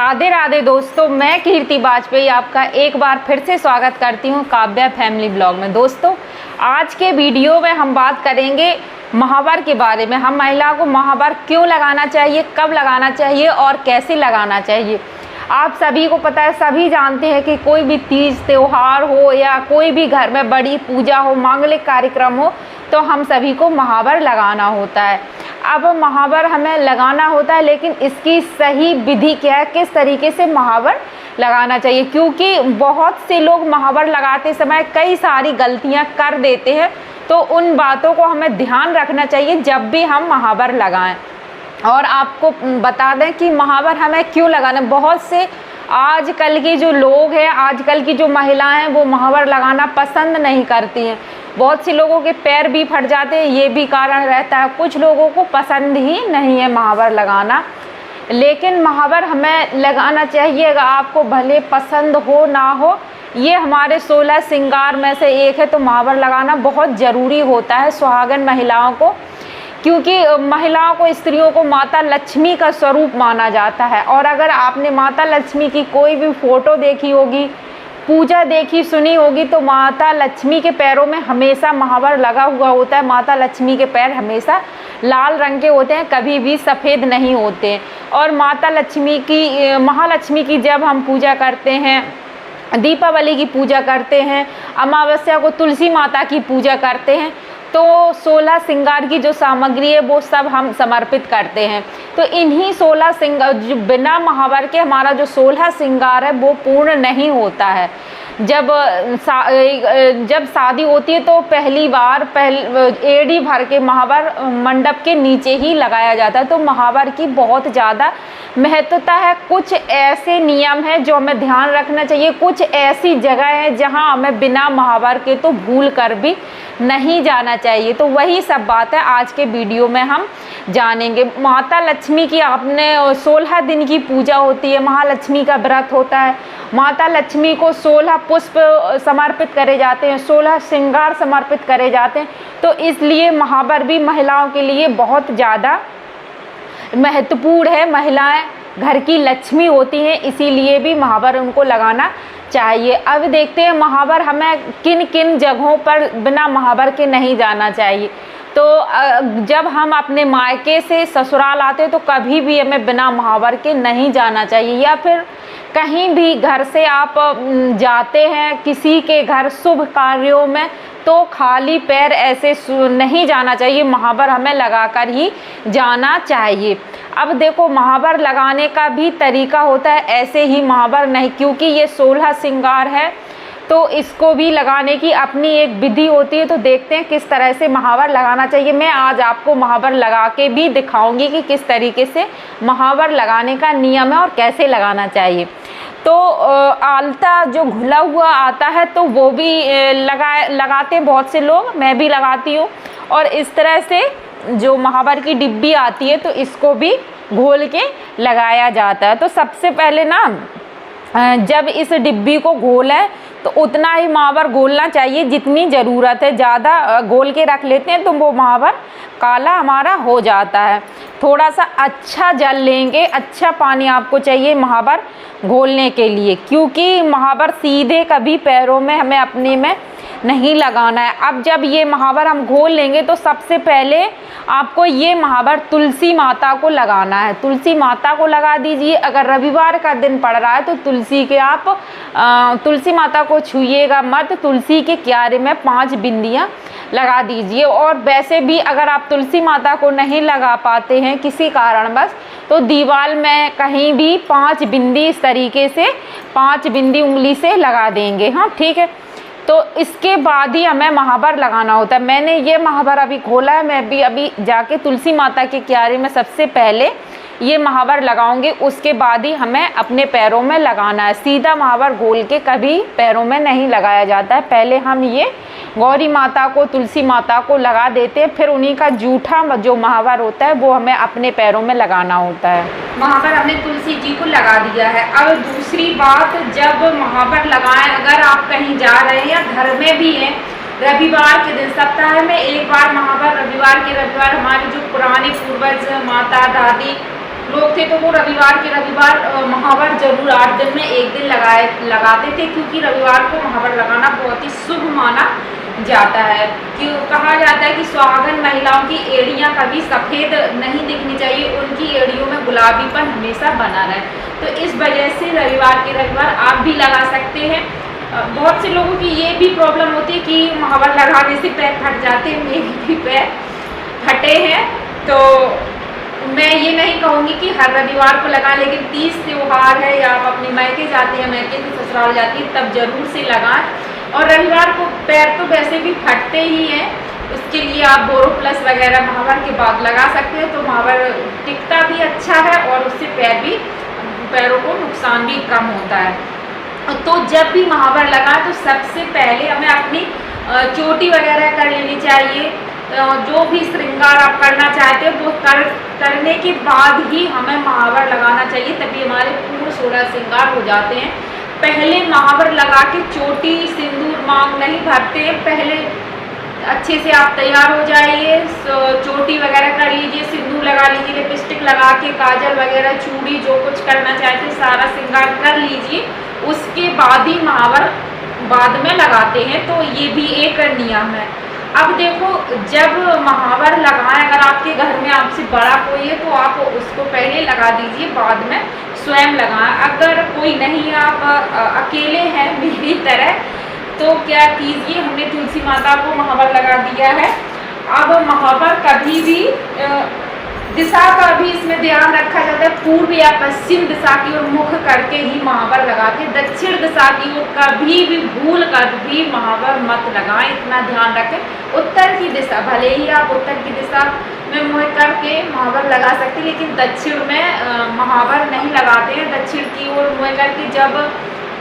राधे राधे दोस्तों, मैं कीर्ति वाजपेयी आपका एक बार फिर से स्वागत करती हूं काव्या फैमिली ब्लॉग में। दोस्तों, आज के वीडियो में हम बात करेंगे महावर के बारे में। हम महिला को महावर क्यों लगाना चाहिए, कब लगाना चाहिए और कैसे लगाना चाहिए। आप सभी को पता है, सभी जानते हैं कि कोई भी तीज त्यौहार हो या कोई भी घर में बड़ी पूजा हो, मांगलिक कार्यक्रम हो, तो हम सभी को महावर लगाना होता है। अब महावर हमें लगाना होता है, लेकिन इसकी सही विधि क्या है, किस तरीके से महावर लगाना चाहिए, क्योंकि बहुत से लोग महावर लगाते समय कई सारी गलतियां कर देते हैं। तो उन बातों को हमें ध्यान रखना चाहिए जब भी हम महावर लगाएं। और आपको बता दें कि महावर हमें क्यों लगाना। बहुत से आजकल के जो लोग हैं, आजकल की जो महिलाएं हैं, वो महावर लगाना पसंद नहीं करती हैं। बहुत से लोगों के पैर भी फट जाते हैं, ये भी कारण रहता है। कुछ लोगों को पसंद ही नहीं है महावर लगाना, लेकिन महावर हमें लगाना चाहिए। आपको भले पसंद हो ना हो, ये हमारे 16 श्रृंगार में से एक है। तो महावर लगाना बहुत ज़रूरी होता है सुहागन महिलाओं को, क्योंकि महिलाओं को, स्त्रियों को माता लक्ष्मी का स्वरूप माना जाता है। और अगर आपने माता लक्ष्मी की कोई भी फोटो देखी होगी, पूजा देखी सुनी होगी, तो माता लक्ष्मी के पैरों में हमेशा महावर लगा हुआ होता है। माता लक्ष्मी के पैर हमेशा लाल रंग के होते हैं, कभी भी सफ़ेद नहीं होते हैं। और माता लक्ष्मी की, महालक्ष्मी की जब हम पूजा करते हैं, दीपावली की पूजा करते हैं, अमावस्या को तुलसी माता की पूजा करते हैं, तो 16 श्रृंगार की जो सामग्री है वो सब हम समर्पित करते हैं। तो इन्हीं 16 श्रृंगार, जो बिना महावर के हमारा जो 16 श्रृंगार है वो पूर्ण नहीं होता है। जब शादी होती है तो पहली बार एड़ी भर के महावर मंडप के नीचे ही लगाया जाता है। तो महावर की बहुत ज़्यादा महत्वता है। कुछ ऐसे नियम हैं जो हमें ध्यान रखना चाहिए, कुछ ऐसी जगह है जहां हमें बिना महावर के तो भूल कर भी नहीं जाना चाहिए। तो वही सब बात है आज के वीडियो में हम जानेंगे। माता लक्ष्मी की आपने 16 दिन की पूजा होती है, महालक्ष्मी का व्रत होता है। माता लक्ष्मी को 16 पुष्प समर्पित करे जाते हैं, 16 श्रृंगार समर्पित करे जाते हैं। तो इसलिए महावर भी महिलाओं के लिए बहुत ज़्यादा महत्वपूर्ण है। महिलाएं घर की लक्ष्मी होती हैं, इसीलिए भी महावर उनको लगाना चाहिए। अब देखते हैं महावर हमें किन किन जगहों पर बिना महावर के नहीं जाना चाहिए। तो जब हम अपने मायके से ससुराल आते हैं तो कभी भी हमें बिना महावर के नहीं जाना चाहिए। या फिर कहीं भी घर से आप जाते हैं किसी के घर शुभ कार्यों में, तो खाली पैर ऐसे नहीं जाना चाहिए, महावर हमें लगाकर ही जाना चाहिए। अब देखो, महावर लगाने का भी तरीका होता है, ऐसे ही महावर नहीं, क्योंकि ये 16 श्रृंगार है तो इसको भी लगाने की अपनी एक विधि होती है। तो देखते हैं किस तरह से महावर लगाना चाहिए। मैं आज आपको महावर लगा के भी दिखाऊंगी कि किस तरीके से महावर लगाने का नियम है और कैसे लगाना चाहिए। तो आलता जो घुला हुआ आता है तो वो भी लगाते हैं बहुत से लोग, मैं भी लगाती हूँ। और इस तरह से जो महावर की डिब्बी आती है तो इसको भी घोल के लगाया जाता है। तो सबसे पहले ना, जब इस डिब्बी को घोलें तो उतना ही महावर घोलना चाहिए जितनी ज़रूरत है। ज़्यादा घोल के रख लेते हैं तो वो महावर काला हमारा हो जाता है। थोड़ा सा अच्छा जल लेंगे, अच्छा पानी आपको चाहिए महावर घोलने के लिए, क्योंकि महावर सीधे कभी पैरों में हमें अपने में नहीं लगाना है। अब जब ये महावर हम घोल लेंगे तो सबसे पहले आपको ये महावर तुलसी माता को लगाना है। तुलसी माता को लगा दीजिए। अगर रविवार का दिन पड़ रहा है तो तुलसी माता को छूइएगा मत, तुलसी के क्यारे में 5 बिंदियां लगा दीजिए। और वैसे भी अगर आप तुलसी माता को नहीं लगा पाते हैं किसी कारणवश, तो दीवार में कहीं भी 5 बिंदी इस तरीके से 5 बिंदी उंगली से लगा देंगे। हाँ, ठीक है। तो इसके बाद ही हमें महावर लगाना होता है। मैंने ये महावर अभी खोला है, मैं भी अभी जाके तुलसी माता के क्यारे में सबसे पहले ये महावर लगाऊंगी, उसके बाद ही हमें अपने पैरों में लगाना है। सीधा महावर घोल के कभी पैरों में नहीं लगाया जाता है। पहले हम ये गौरी माता को, तुलसी माता को लगा देते हैं, फिर उन्हीं का जूठा जो महावर होता है वो हमें अपने पैरों में लगाना होता है। महावर हमने तुलसी जी को लगा दिया है। अब दूसरी बात, जब महावर लगाएं, अगर आप कहीं जा रहे हैं या घर में भी हैं, रविवार के दिन सप्ताह में एक बार महावर, रविवार के रविवार हमारे जो पुराने पूर्वज, माता दादी लोग थे तो वो रविवार के रविवार महावर जरूर 8 दिन में एक दिन लगाते थे, क्योंकि रविवार को महावर लगाना बहुत ही शुभ माना जाता है। क्यों कहा जाता है कि सुहागन महिलाओं की एड़ियाँ कभी सफ़ेद नहीं दिखनी चाहिए, उनकी एड़ियों में गुलाबीपन हमेशा बना रहे। तो इस वजह से रविवार के रविवार आप भी लगा सकते हैं। बहुत से लोगों की ये भी प्रॉब्लम होती है कि महावर लगाने से पैर फट जाते हैं, मेरे भी पैर फटे हैं। तो मैं ये नहीं कहूँगी कि हर रविवार को लगाएं, लेकिन 30 त्यौहार है या आप अपने मायके जाते हैं, मायके से ससुराल जाती हैं, तब जरूर से लगाएं। और रविवार को पैर तो वैसे भी फटते ही हैं, उसके लिए आप बोरोप्लस वगैरह महावर के बाद लगा सकते हैं, तो महावर टिकता भी अच्छा है और उससे पैरों को नुकसान भी कम होता है। तो जब भी महावर लगाएं तो सबसे पहले हमें अपनी चोटी वगैरह कर लेनी चाहिए। जो भी श्रृंगार आप करना चाहते हो वो करने के बाद ही हमें महावर लगाना चाहिए, तभी हमारे पूर्ण 16 श्रृंगार हो जाते हैं। पहले महावर लगा के चोटी सिंदूर मांग नहीं भरते हैं, पहले अच्छे से आप तैयार हो जाइए, चोटी वगैरह कर लीजिए, सिंदूर लगा लीजिए, लिपस्टिक लगा के काजल वगैरह चूड़ी जो कुछ करना चाहते हैं सारा श्रृंगार कर लीजिए, उसके बाद ही महावर बाद में लगाते हैं। तो ये भी एक नियम है। अब देखो, जब महावर लगाएं, अगर आपके घर में आपसे बड़ा कोई है तो आप उसको पहले लगा दीजिए, बाद में स्वयं लगाएं। अगर कोई नहीं, आप अकेले हैं मेरी तरह, तो क्या कीजिए, हमने तुलसी माता को महावर लगा दिया है। अब महावर कभी भी दिशा का भी इसमें ध्यान रखा जाता है, पूर्व या पश्चिम दिशा की ओर मुख करके ही महावर लगाते हैं। दक्षिण दिशा की ओर कभी भी भूल कर भी महावर मत लगाएं, इतना ध्यान रखें। उत्तर की दिशा, भले ही आप उत्तर की दिशा में मुँह करके महावर लगा सकते हैं, लेकिन दक्षिण में महावर नहीं लगाते हैं। दक्षिण की ओर मुँह करके, जब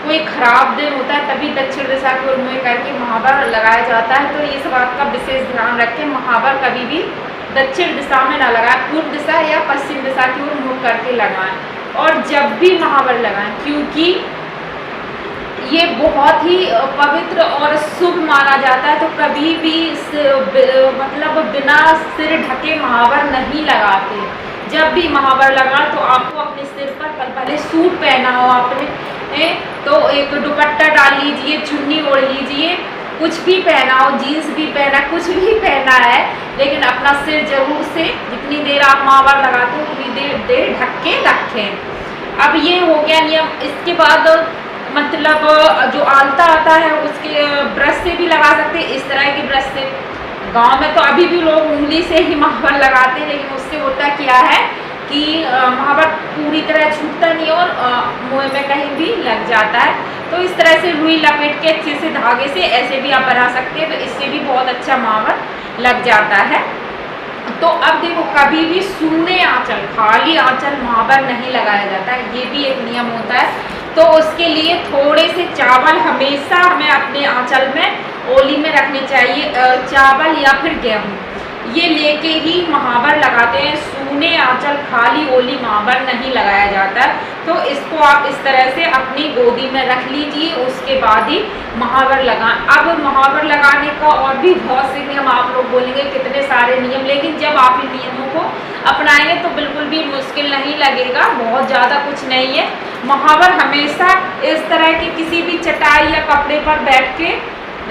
कोई खराब दिन होता है तभी दक्षिण दिशा की ओर मुँह करके महावर लगाया जाता है। तो इस बात का विशेष ध्यान रखें, महावर कभी भी दक्षिण दिशा में ना लगाएं, पूर्व दिशा या पश्चिम दिशा की ओर मुँह करके लगाएं। और जब भी महावर लगाएं, क्योंकि ये बहुत ही पवित्र और शुभ माना जाता है, तो कभी भी मतलब बिना सिर ढके महावर नहीं लगाते। जब भी महावर लगाएं तो आपको अपने सिर पर भले सूट पहना हो आपने, तो एक दुपट्टा डाल लीजिए, चुन्नी ओढ़ लीजिए, कुछ भी पहना हो, जीन्स भी पहना, कुछ भी पहना है, लेकिन अपना सिर जरूर से जितनी देर आप महावर लगाते हो उतनी देर ढक के रखें। अब ये हो गया नियम। इसके बाद मतलब जो आलता आता है उसके ब्रश से भी लगा सकते हैं, इस तरह के ब्रश से। गांव में तो अभी भी लोग उंगली से ही महावर लगाते हैं, लेकिन उससे होता क्या है कि महावर पूरी तरह छूटता नहीं और मुँह में कहीं भी लग जाता है। तो इस तरह से रुई लपेट के अच्छे से धागे से ऐसे भी आप बना सकते हैं, तो इससे भी बहुत अच्छा महावर लग जाता है। तो अब देखो, कभी भी शून्य आंचल, खाली आंचल महावर नहीं लगाया जाता है, ये भी एक नियम होता है। तो उसके लिए थोड़े से चावल हमेशा हमें अपने आंचल में ओली में रखने चाहिए, चावल या फिर गेहूँ, ये लेके ही महावर लगाते हैं। सूने आंचल खाली ओली महावर नहीं लगाया जाता है। तो इसको आप इस तरह से अपनी गोदी में रख लीजिए, उसके बाद ही महावर लगाएं। अब महावर लगाने का और भी बहुत से नियम, आप लोग बोलेंगे कितने सारे नियम, लेकिन जब आप इन नियमों को अपनाएंगे तो बिल्कुल भी मुश्किल नहीं लगेगा, बहुत ज़्यादा कुछ नहीं है। महावर हमेशा इस तरह के किसी भी चटाई या कपड़े पर बैठ के,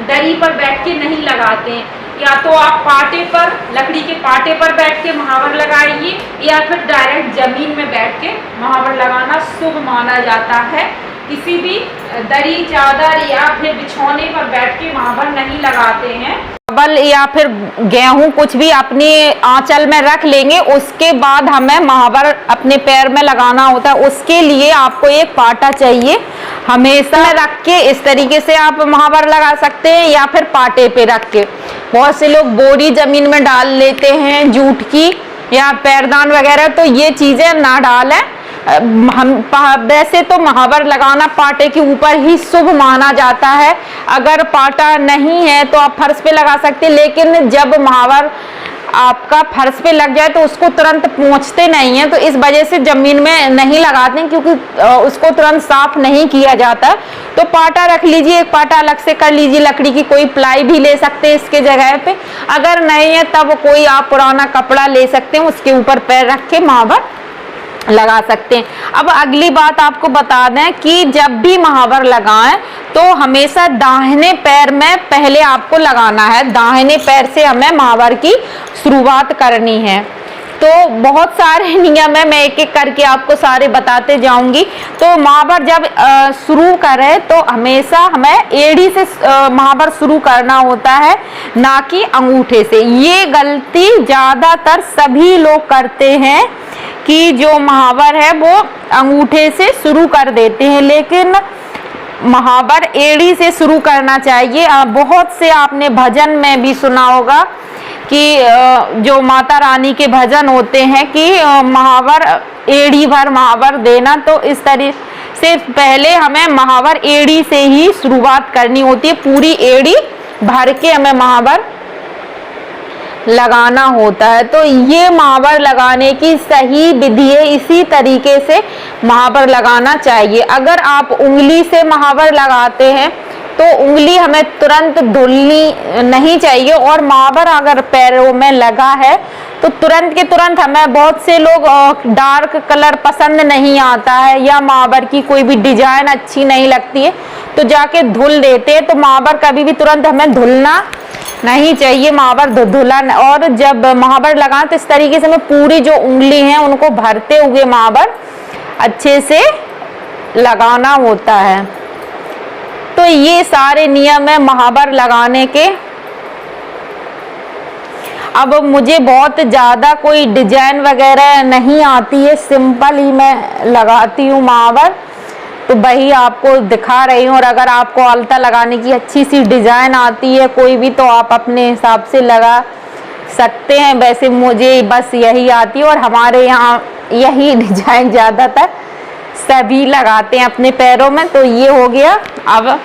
दरी पर बैठ के नहीं लगाते हैं, या तो आप पाटे पर, लकड़ी के पाटे पर बैठ के महावर लगाइए, या फिर डायरेक्ट जमीन में बैठ के महावर लगाना शुभ माना जाता है। किसी भी दरी, चादर या फिर बिछौने पर बैठ के महावर नहीं लगाते हैं। चावल या फिर गेहूं कुछ भी अपने आंचल में रख लेंगे, उसके बाद हमें महावर अपने पैर में लगाना होता है। उसके लिए आपको एक पाटा चाहिए, हमेशा रख के इस तरीके से आप महावर लगा सकते हैं, या फिर पाटे पे रख के। बहुत से लोग बोरी जमीन में डाल लेते हैं, जूट की या पैरदान वगैरह, तो ये चीजें ना डालें। हम वैसे तो महावर लगाना पाटे के ऊपर ही शुभ माना जाता है। अगर पाटा नहीं है तो आप फर्श पे लगा सकते हैं, लेकिन जब महावर आपका फर्श पे लग जाए तो उसको तुरंत पोंछते नहीं है, तो इस वजह से जमीन में नहीं लगाते हैं, क्योंकि उसको तुरंत साफ नहीं किया जाता। तो पाटा रख लीजिए, एक पाटा अलग से कर लीजिए, लकड़ी की कोई प्लाई भी ले सकते हैं इसके जगह पे। अगर नहीं है तब कोई आप पुराना कपड़ा ले सकते हैं, उसके ऊपर पैर रख के महावर लगा सकते हैं। अब अगली बात आपको बता दें कि जब भी महावर लगाएं तो हमेशा दाहिने पैर में पहले आपको लगाना है। दाहिने पैर से हमें महावर की शुरुआत करनी है। तो बहुत सारे नियम है, मैं एक एक करके आपको सारे बताते जाऊंगी। तो महावर जब शुरू करें तो हमेशा हमें एड़ी से महावर शुरू करना होता है, ना कि अंगूठे से। ये गलती ज़्यादातर सभी लोग करते हैं कि जो महावर है वो अंगूठे से शुरू कर देते हैं, लेकिन महावर एड़ी से शुरू करना चाहिए। बहुत से आपने भजन में भी सुना होगा कि जो माता रानी के भजन होते हैं कि महावर एड़ी भर महावर देना, तो इस तरीके से पहले हमें महावर एड़ी से ही शुरुआत करनी होती है। पूरी एड़ी भर के हमें महावर लगाना होता है। तो ये महावर लगाने की सही विधि है, इसी तरीके से महावर लगाना चाहिए। अगर आप उंगली से महावर लगाते हैं तो उंगली हमें तुरंत धुलनी नहीं चाहिए, और महावर अगर पैरों में लगा है तो तुरंत के तुरंत, हमें बहुत से लोग डार्क कलर पसंद नहीं आता है या महावर की कोई भी डिजाइन अच्छी नहीं लगती है तो जाके धुल देते हैं। तो महावर कभी भी तुरंत हमें धुलना नहीं चाहिए, महावर धुला। और जब महावर लगाएं तो इस तरीके से हमें पूरी जो उंगली है उनको भरते हुए महावर अच्छे से लगाना होता है। तो ये सारे नियम है महावर लगाने के। अब मुझे बहुत ज़्यादा कोई डिजाइन वगैरह नहीं आती है, सिंपल ही मैं लगाती हूँ महावर, तो वही आपको दिखा रही हूँ। और अगर आपको आलता लगाने की अच्छी सी डिजाइन आती है कोई भी, तो आप अपने हिसाब से लगा सकते हैं। वैसे मुझे बस यही आती है और हमारे यहाँ यही डिजाइन ज़्यादातर सभी लगाते हैं अपने पैरों में। तो ये हो गया। अब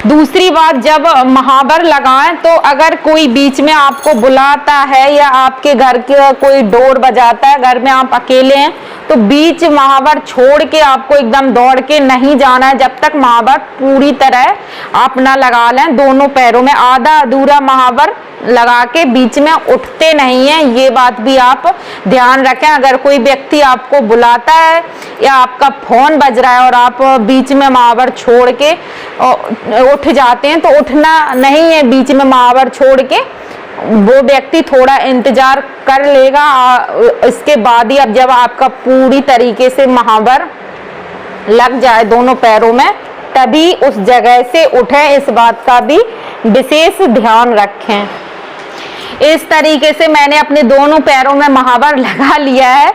दूसरी बात, जब महावर लगाएं तो अगर कोई बीच में आपको बुलाता है या आपके घर के कोई डोर बजाता है, घर में आप अकेले हैं, तो बीच महावर छोड़ के आपको एकदम दौड़ के नहीं जाना है जब तक महावर पूरी तरह आप ना लगा लें। दोनों पैरों में आधा अधूरा महावर लगा के बीच में उठते नहीं है, ये बात भी आप ध्यान रखें। अगर कोई व्यक्ति आपको बुलाता है या आपका फोन बज रहा है और आप बीच में महावर छोड़ के उठ जाते हैं, तो उठना नहीं है बीच में महावर छोड़ के। वो व्यक्ति थोड़ा इंतजार कर लेगा, इसके बाद ही अब जब आपका पूरी तरीके से महावर लग जाए दोनों पैरों में, तभी उस जगह से उठें। इस बात का भी विशेष ध्यान रखें। इस तरीके से मैंने अपने दोनों पैरों में महावर लगा लिया है।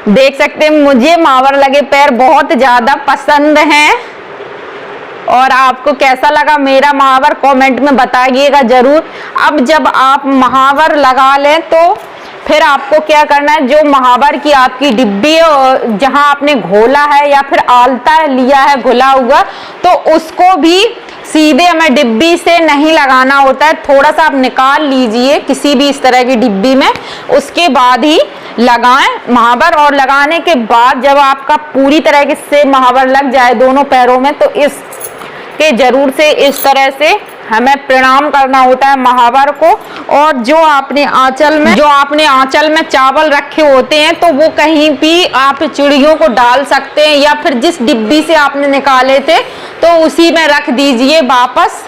देख सकते हैं मुझे महावर लगे पैर बहुत ज़्यादा पसंद हैं। और आपको कैसा लगा मेरा महावर कमेंट में बताइएगा जरूर। अब जब आप महावर लगा लें तो फिर आपको क्या करना है, जो महावर की आपकी डिब्बी जहां आपने घोला है या फिर आलता लिया है घुला हुआ, तो उसको भी सीधे हमें डिब्बी से नहीं लगाना होता है। थोड़ा सा आप निकाल लीजिए किसी भी इस तरह की डिब्बी में, उसके बाद ही लगाएं महावर। और लगाने के बाद जब आपका पूरी तरह से महावर लग जाए दोनों पैरों में, तो इसके जरूर से इस तरह से हमें प्रणाम करना होता है महावर को। और जो आपने आंचल में चावल रखे होते हैं, तो वो कहीं भी आप चिड़ियों को डाल सकते हैं या फिर जिस डिब्बी से आपने निकाले थे तो उसी में रख दीजिए वापस।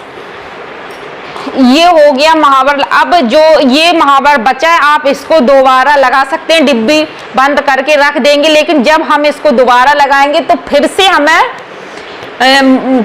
ये हो गया महावर। अब जो ये महावर बचा है आप इसको दोबारा लगा सकते हैं, डिब्बी बंद करके रख देंगे। लेकिन जब हम इसको दोबारा लगाएंगे तो फिर से हमें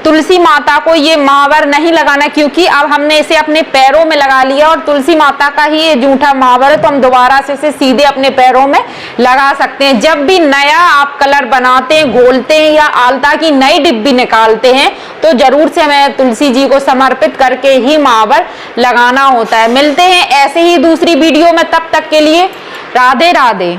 तुलसी माता को ये महावर नहीं लगाना, क्योंकि अब हमने इसे अपने पैरों में लगा लिया और तुलसी माता का ही ये जूठा महावर है, तो हम दोबारा से इसे सीधे अपने पैरों में लगा सकते हैं। जब भी नया आप कलर बनाते हैं, घोलते हैं या आलता की नई डिब्बी निकालते हैं, तो जरूर से हमें तुलसी जी को समर्पित करके ही महावर लगाना होता है। मिलते हैं ऐसे ही दूसरी वीडियो में, तब तक के लिए राधे राधे।